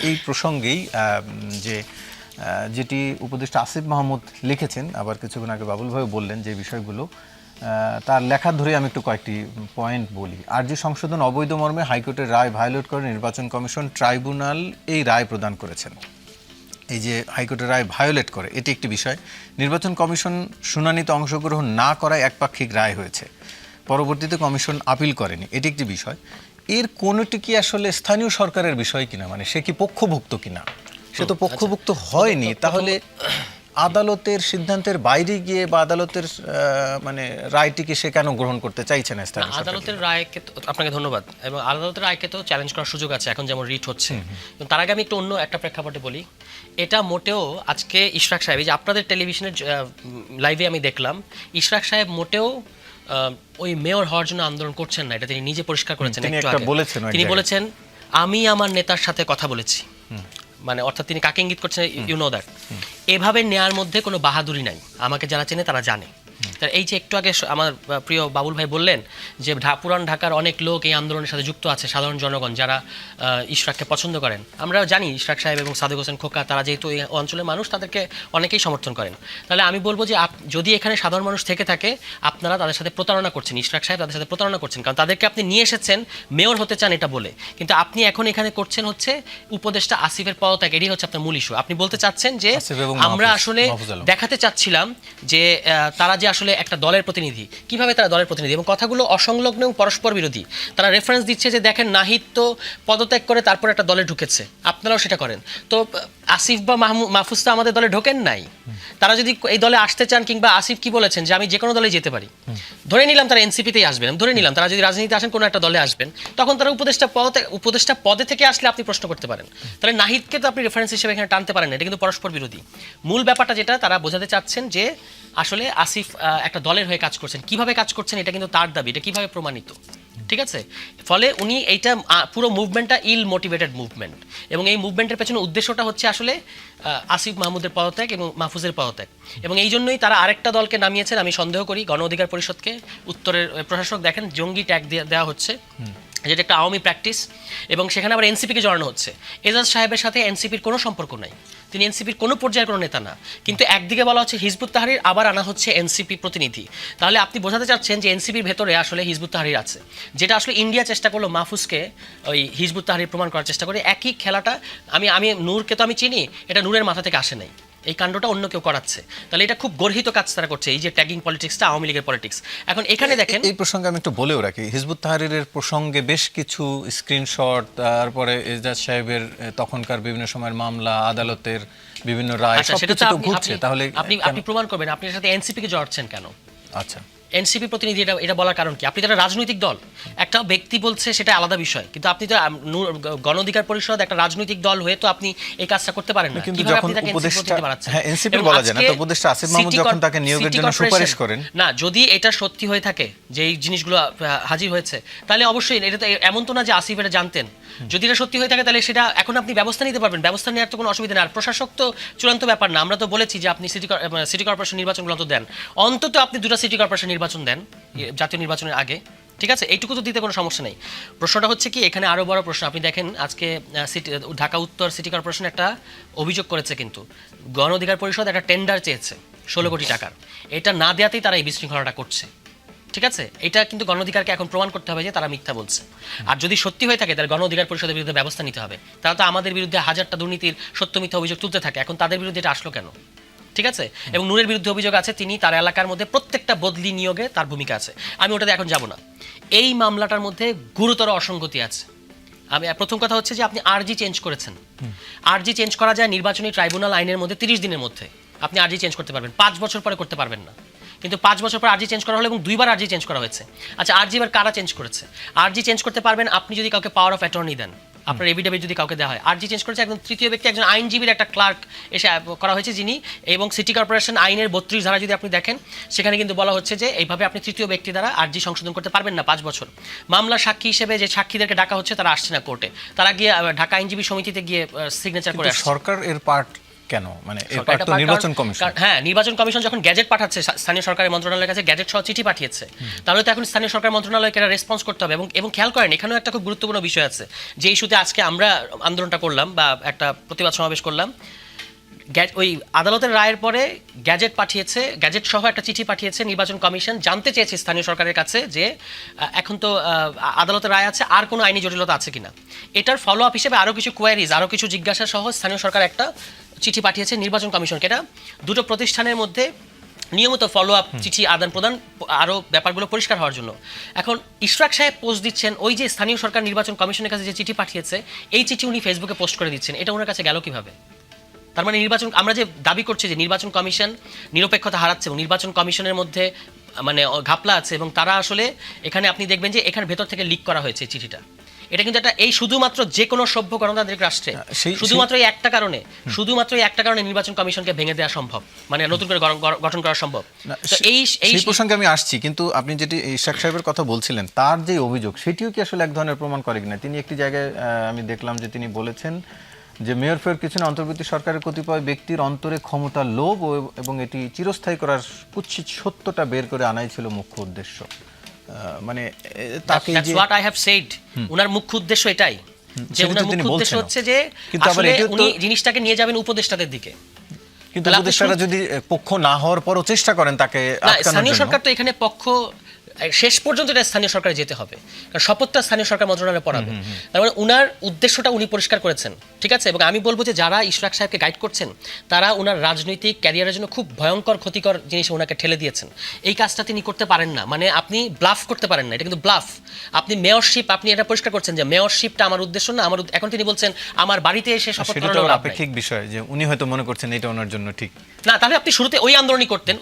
এই প্রসঙ্গেই যে যেটি উপদেষ্টা আসিফ মাহমুদ লিখেছেন, আবার কিছুক্ষণ আগে বাবুল ভাই বললেন যে বিষয়গুলো তার লেখা ধরে আমি একটু কয়েকটি পয়েন্ট বলি। আরজি সংশোধন অবৈধ মর্মে হাইকোর্টের রায় ভায়োলেট করে নির্বাচন কমিশন ট্রাইব্যুনাল এই রায় প্রদান করেছেন। এই যে হাইকোর্টের রায় ভায়োলেট করে এটি একটি বিষয়। নির্বাচন কমিশন শুনানিতে অংশগ্রহণ না করায় একপাক্ষিক রায় হয়েছে, পরবর্তীতে কমিশন আপিল করেনি, এটি একটি বিষয়। এর কোনোটি কি আসলে স্থানীয় সরকারের বিষয় কিনা, মানে সে কি পক্ষভুক্ত কিনা? সে তো পক্ষভুক্ত হয়নি, তাহলে আদালতের সিদ্ধান্তের বাইরে গিয়ে বা আদালতের মানে রায়টিকে সে কেন গ্রহণ করতে চাইছে না? স্থানীয় আদালতের রায়কে আপনাকে ধন্যবাদ, এবং আদালতের রায়কে তো চ্যালেঞ্জ করার সুযোগ আছে এখন যেমন রিট হচ্ছে। তার আগে আমি একটু অন্য একটা প্রেক্ষাপটে বলি। এটা মোটেও আজকে ইশরাক সাহেব, এই যে আপনাদের টেলিভিশনের লাইভে আমি দেখলাম, ইশরাক সাহেব মোটেও ওই মেয়র হওয়ার জন্য আন্দোলন করছেন না, এটা তিনি নিজে পরিষ্কার করেছেন। তিনি বলেছেন আমি আমার নেতার সাথে কথা বলেছি, মানে অর্থাৎ তিনি কাকে ইঙ্গিত করছেন, ইউ নো দ্যাট। এভাবে নেয়ার মধ্যে কোনো বাহাদুরি নাই, আমাকে যারা চেনে তারা জানে। এই যে একটু আগে আমার প্রিয় বাবুল ভাই বললেন যে পুরান ঢাকার অনেক লোক এই আন্দোলনের সাথে যুক্ত আছে, সাধারণ জনগণ যারা ইশরাককে পছন্দ করেন। আমরা জানি ইশরাক সাহেব এবং সাদেক হোসেন খোকা তারা যেহেতু এই অঞ্চলের মানুষ, তাদেরকে অনেকেই সমর্থন করেন। তাহলে আমি বলবো যে যদি এখানে সাধারণ মানুষ থেকে থাকে, আপনারা তাদের সাথে প্রতারণা করছেন, ইশরাক সাহেব তাদের সাথে প্রতারণা করছেন, কারণ তাদেরকে আপনি নিয়ে এসেছেন মেয়র হতে চান এটা বলে, কিন্তু আপনি এখন এখানে করছেন হচ্ছে উপদেষ্টা আসিফের পদত্যাগ। এটাই হচ্ছে আপনার মূল ইস্যু। আপনি বলতে চাচ্ছেন যে আমরা আসলে দেখাতে চাচ্ছিলাম যে তারা যে আসলে একটা দলের প্রতিনিধি। কিভাবে তারা দলের প্রতিনিধি? এবং কথাগুলো অসংলগ্ন এবং পরস্পর বিরোধী। তারা রেফারেন্স দিচ্ছে যে দেখেন নাহিদ তো পদত্যাগ করে তারপর একটা দলে ঢুকেছে, আপনারাও সেটা করেন। তো আসিফ বা মাহফুজ তো আমাদের দলে ঢোকেন নাই। তারা যদি এই দলে আসতে চান, কিংবা আসিফ কি বলেছেন যে আমি যে কোনো দলে যেতে পারি, ধরে নিলাম তারা এনসিপিতেই আসবেন, ধরে নিলাম তারা যদি রাজনীতিতে আসেন কোনো একটা দলে আসবেন, তখন তারা উপদেষ্টা পদে থেকে আসলে আপনি প্রশ্ন করতে পারেন। তাহলে নাহিদকে তো আপনি রেফারেন্স হিসেবে এখানে টানতে পারেন না, এটা কিন্তু পরস্পর বিরোধী। মূল ব্যাপারটা যেটা তারা বোঝাতে চাচ্ছেন যে আসলে আসিফ একটা দলের হয়ে কাজ করছেন, কিভাবে কাজ করছেন এটা কিন্তু তার দাবি, এটা কিভাবে প্রমাণিত, ঠিক আছে? ফলে উনি এইটা পুরো মুভমেন্টটা ইল মোটিভেটেড মুভমেন্ট, এবং এই মুভমেন্টের পেছনে উদ্দেশ্যটা হচ্ছে আসলে আসিফ মাহমুদের পদত্যাগ এবং মাহফুজের পদত্যাগ। এবং এই জন্যই তারা আরেকটা দলকে নামিয়েছেন। আমি সন্দেহ করি গণ অধিকার পরিষদকে, উত্তরের প্রশাসক দেখেন জঙ্গি ট্যাগ দেওয়া হচ্ছে, যেটা একটা আওয়ামী প্র্যাকটিস, এবং সেখানে আবার এনসিপিকে জড়ানো হচ্ছে। এজাজ সাহেবের সাথে এনসিপির কোনো সম্পর্ক নাই, তিনি এনসিপির কোনো পর্যায়ের কোনো নেতা না, কিন্তু একদিকে বলা হচ্ছে হিজবুত তাহরির, আবার আনা হচ্ছে এনসিপি প্রতিনিধি। তাহলে আপনি বোঝাতে চাচ্ছেন যে এনসিপির ভেতরে আসলে হিজবুত তাহরির আছে, যেটা আসলে ইন্ডিয়া চেষ্টা করলো মাহফুজকে ওই হিজবুত তাহরির প্রমাণ করার চেষ্টা করে। একই খেলাটা আমি নূরকে তো আমি চিনি, এটা নূরের মাথা থেকে আসে নাই, এই কাণ্ডটা অন্য কেউ করাচ্ছে। তাহলে এটা খুব গর্হিত কাজ তারা করছে, এই যে ট্যাগিং পলিটিক্সটা, আওয়ামী লীগের পলিটিক্স। এখন এখানে দেখেন, এই প্রসঙ্গে আমি একটু বলেও রাখি, হিজবুত তাহরিরের প্রসঙ্গে বেশ কিছু স্ক্রিনশট, তারপরে এজাজ সাহেবের তখনকার বিভিন্ন সময়ের মামলা, আদালতের বিভিন্ন রায়, সবকিছু তো ঘুরছে। তাহলে আপনি প্রমাণ করবেন, আপনি এর সাথে এনসিপি কে জড়াচ্ছেন কেন? আচ্ছা, এনসিপি প্রতিনিধি এটা বলার কারণ কি? আপনি তো একটা রাজনৈতিক দল, একটা ব্যক্তি বলছে সেটা আলাদা বিষয়, কিন্তু আপনি তো গণ অধিকার পরিষদ একটা রাজনৈতিক দল হয়ে তো আপনি এই কাজটা করতে পারেন না। কিন্তু যখন উপদেষ্টা, হ্যাঁ এনসিপি বলা যায় না তো, উপদেষ্টা আসিফ মাহমুদ যখন তাকে নিয়োগের জন্য সুপারিশ করেন, না যদি এটা সত্যি হয়ে থাকে যে এই জিনিসগুলো হাজির হয়েছে, তাহলে অবশ্যই এটা তো এমন তো না যে আসিফ এটা জানতেন। যদি এটা সত্যি হয়ে থাকে তাহলে সেটা এখন আপনি ব্যবস্থা নিতে পারবেন, ব্যবস্থা নেওয়ার তো কোনো অসুবিধা নেই। আর প্রশাসক তো চূড়ান্ত ব্যাপার না, আমরা তো বলেছি যে আপনি সিটি কর্পোরেশন নির্বাচনগুলো তো দেন, অন্তত আপনি 2টা সিটি কর্পোরেশন নির্বাচন দেন জাতীয় নির্বাচনের আগে, ঠিক আছে? এইটুকু তো দিতে কোনো সমস্যা নেই। প্রশ্নটা হচ্ছে কি, এখানে আরও বড় প্রশ্ন। আপনি দেখেন আজকে ঢাকা উত্তর সিটি কর্পোরেশন একটা অভিযোগ করেছে, কিন্তু গণ অধিকার পরিষদ একটা টেন্ডার চেয়েছে 16 কোটি টাকার, এটা না দেওয়াতেই তারা এই বিশৃঙ্খলাটা করছে, ঠিক আছে? এটা কিন্তু গণ অধিকারকে এখন প্রমাণ করতে হবে যে তারা মিথ্যা বলছে। আর যদি সত্যি হয়ে থাকে তাহলে গণ অধিকার পরিষদের বিরুদ্ধে ব্যবস্থা নিতে হবে। তারা তো আমাদের বিরুদ্ধে হাজারটা দুর্নীতির সত্য মিথ্যা অভিযোগ তুলতে থাকে, এখন তাদের বিরুদ্ধে এটা আসলো কেন? ঠিক আছে? এবং নূরের বিরুদ্ধে অভিযোগ আছে, তিনি তার এলাকার মধ্যে প্রত্যেকটা বদলি নিয়োগে তার ভূমিকা আছে। আমি ওটাতে এখন যাব না। এই মামলাটার মধ্যে গুরুতর অসঙ্গতি আছে। আমি প্রথম কথা হচ্ছে যে আপনি আরজি চেঞ্জ করেছেন। আরজি চেঞ্জ করা যায় নির্বাচনী ট্রাইব্যুনাল আইনের মধ্যে 30 দিনের মধ্যে আপনি আরজি চেঞ্জ করতে পারবেন, 5 বছর পরে করতে পারবেন না। কিন্তু 5 বছর পর আরজি চেঞ্জ করা হলো এবং 2বার আরজি চেঞ্জ করা হয়েছে। আচ্ছা, আরজি এবার কারা চেঞ্জ করেছে? আরজি চেঞ্জ করতে পারবেন আপনি যদি কাউকে পাওয়ার অফ অ্যাটর্নি দেন, আপনার এভিডেভিট যদি কাউকে দেওয়া হয়। আরজি চেঞ্জ করেছে একজন তৃতীয় ব্যক্তি, একজন আইনজীবীর একটা ক্লার্ক এসে করা হয়েছে যিনি, এবং সিটি কর্পোরেশন আইনের 32 ধারা যদি আপনি দেখেন, সেখানে কিন্তু বলা হচ্ছে যে এইভাবে আপনি তৃতীয় ব্যক্তি দ্বারা আরজি সংশোধন করতে পারবেন না 5 বছর। মামলার সাক্ষী হিসেবে যে সাক্ষীদেরকে ডাকা হচ্ছে তারা আসছে না কোর্টে, তারা গিয়ে ঢাকা আইনজীবী সমিতিতে গিয়ে সিগনেচার করে আসছে। সরকার এর পার্ট কেন মানে সরকার এরপর এটা তো নির্বাচন কমিশন হ্যাঁ, নির্বাচন কমিশন যখন গ্যাজেট পাঠাচ্ছে স্থানীয় সরকারের মন্ত্রণালয়ের কাছে, গ্যাজেট সহ চিঠি পাঠিয়েছে, তাহলে তো এখন স্থানীয় সরকার মন্ত্রণালয়কে এটা রেসপন্স করতে হবে। এবং খেয়াল করেন, এখানেও একটা খুব গুরুত্বপূর্ণ বিষয় আছে, যে ইস্যুতে আজকে আমরা আন্দোলনটা করলাম বা একটা প্রতিবাদ সমাবেশ করলাম। ওই আদালতের রায়ের পরে গ্যাজেট পাঠিয়েছে, গ্যাজেট সহ একটা চিঠি পাঠিয়েছে নির্বাচন কমিশন, জানতে চেয়েছে স্থানীয় সরকারের কাছে যে এখন তো আদালতের রায় আছে, আর কোনো আইনি জটিলতা আছে কিনা। এটার ফলো আপ হিসেবে আরও কিছু কোয়ারিজ, আরও কিছু জিজ্ঞাসা সহ স্থানীয় সরকার একটা চিঠি পাঠিয়েছে নির্বাচন কমিশনকে। এটা দুটো প্রতিষ্ঠানের মধ্যে নিয়মিত ফলো আপ চিঠি আদান প্রদান, আরও ব্যাপারগুলো পরিষ্কার হওয়ার জন্য। এখন ইশরাক সাহেব পোস্ট দিচ্ছেন ওই যে স্থানীয় সরকার নির্বাচন কমিশনের কাছে যে চিঠি পাঠিয়েছে, এই চিঠি উনি ফেসবুকে পোস্ট করে দিচ্ছেন। এটা ওনার কাছে গেল কিভাবে? তার মানে নির্বাচন, আমরা যে দাবি করছি যে নির্বাচন কমিশন নিরপেক্ষতা হারাচ্ছে এবং নির্বাচন কমিশনের মধ্যে মানে ঘাপলা আছে, এবং তারা আসলে এখানে আপনি দেখবেন যে এখানে ভেতর থেকে লিক করা হয়েছে চিঠিটা। এটা কিন্তু একটা, এই শুধুমাত্র যে কোনো সভ্য গণতান্ত্রিক রাষ্ট্রে শুধুমাত্র এই একটা কারণে নির্বাচন কমিশনকে ভেঙে দেওয়া সম্ভব, মানে নতুন করে গঠন করা সম্ভব। তো এই প্রসঙ্গে আমি আসছি, কিন্তু আপনি যেটি ইশরাক সাহেবের কথা বলছিলেন, তার যে অভিযোগ সেটিও কি আসলে এক ধরনের প্রমাণ করে কিনা? তিনি একটি জায়গায় আমি দেখলাম যে তিনি বলেছেন যে মেয়র ফেয়ার কিছু না, অন্তর্বর্তী সরকারের কতিপয় ব্যক্তির অন্তরে ক্ষমতার লোভ এবং এটি চিরস্থায়ী করার কুৎসিত সত্যটা বের করে আনাই ছিল মুখ্য উদ্দেশ্য। মানে তাকে That's what I have said, উনার মুখ্য উদ্দেশ্য এটাই, যে উনার মুখ্য উদ্দেশ্য হচ্ছে যে আসলে উনি জিনিসটাকে নিয়ে যাবেন উপদেষ্টাদের দিকে। কিন্তু উপদেষ্টারা যদি পক্ষ না হওয়ার পরও চেষ্টা করেন তাকে আটকানোর জন্য, স্থানীয় সরকার তো এখানে পক্ষ, শেষ পর্যন্ত এটা স্থানীয় সরকারে যেতে হবে, কারণ শপথটা স্থানীয় সরকার মন্ত্রণালয়ে পড়াবে। তার মানে উনার উদ্দেশ্যটা উনি পরিষ্কার করেছেন, ঠিক আছে। এবং আমি বলবো যে যারা ইশরাক সাহেবকে গাইড করছেন, তারা উনার রাজনৈতিক ক্যারিয়ারের জন্য খুব ভয়ঙ্কর ক্ষতিকর জিনিস ওনাকে ঠেলে দিয়েছেন। এই কাজটা তিনি করতে পারেন না, মানে আপনি ব্লাফ করতে পারেন না, এটা কিন্তু ব্লাফ। আপনি মেয়রশিপ, আপনি এটা পরিষ্কার করছেন যে মেয়রশিপটা আমার উদ্দেশ্য না, এখন তিনি বলছেন আমার বাড়িতে এসে শপথ করানোর আপেক্ষিক বিষয়, যে উনি হয়তো মনে করছেন এটা ওনার জন্য ঠিক না। তাহলে আপনি শুরুতে ওই আন্দোলনই করতেন,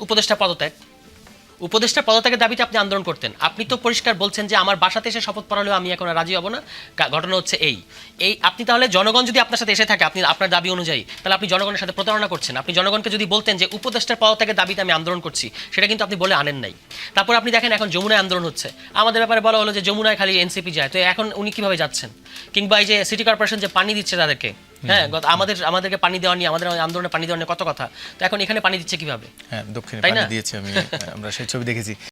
উপদেষ্টার পদত্যাগের দাবিতে আপনি আন্দোলন করতেন। আপনি তো পরিষ্কার বলছেন যে আমার বাসাতে এসে শপথ পড়ালেও আমি এখন রাজি হব না। ঘটনা হচ্ছে এই আপনি তাহলে জনগণ যদি আপনার সাথে এসে থাকে, আপনি আপনার দাবি অনুযায়ী, তাহলে আপনি জনগণের সাথে প্রতারণা করছেন। আপনি জনগণকে যদি বলতেন যে উপদেষ্টার পদত্যাগের দাবিতে আমি আন্দোলন করছি, সেটা কিন্তু আপনি বলে আনেন নাই। তারপর আপনি দেখেন এখন যমুনায় আন্দোলন হচ্ছে, আমাদের ব্যাপারে বলা হলো যে যমুনায় খালি এনসিপি যায়, তো এখন উনি কিভাবে যাচ্ছেন? কিংবা এই যে সিটি কর্পোরেশন যে পানি দিচ্ছে তাদেরকে, হ্যাঁ, আমাদেরকে পানি দেওয়া নিয়ে, আমাদের আন্দোলনে পানি দেওয়া নিয়ে কত কথা, তো এখন এখানে পানি দিচ্ছে কিভাবে? হ্যাঁ, দক্ষিণে পানি দিয়েছে, আমরা সেই ছবি দেখেছি।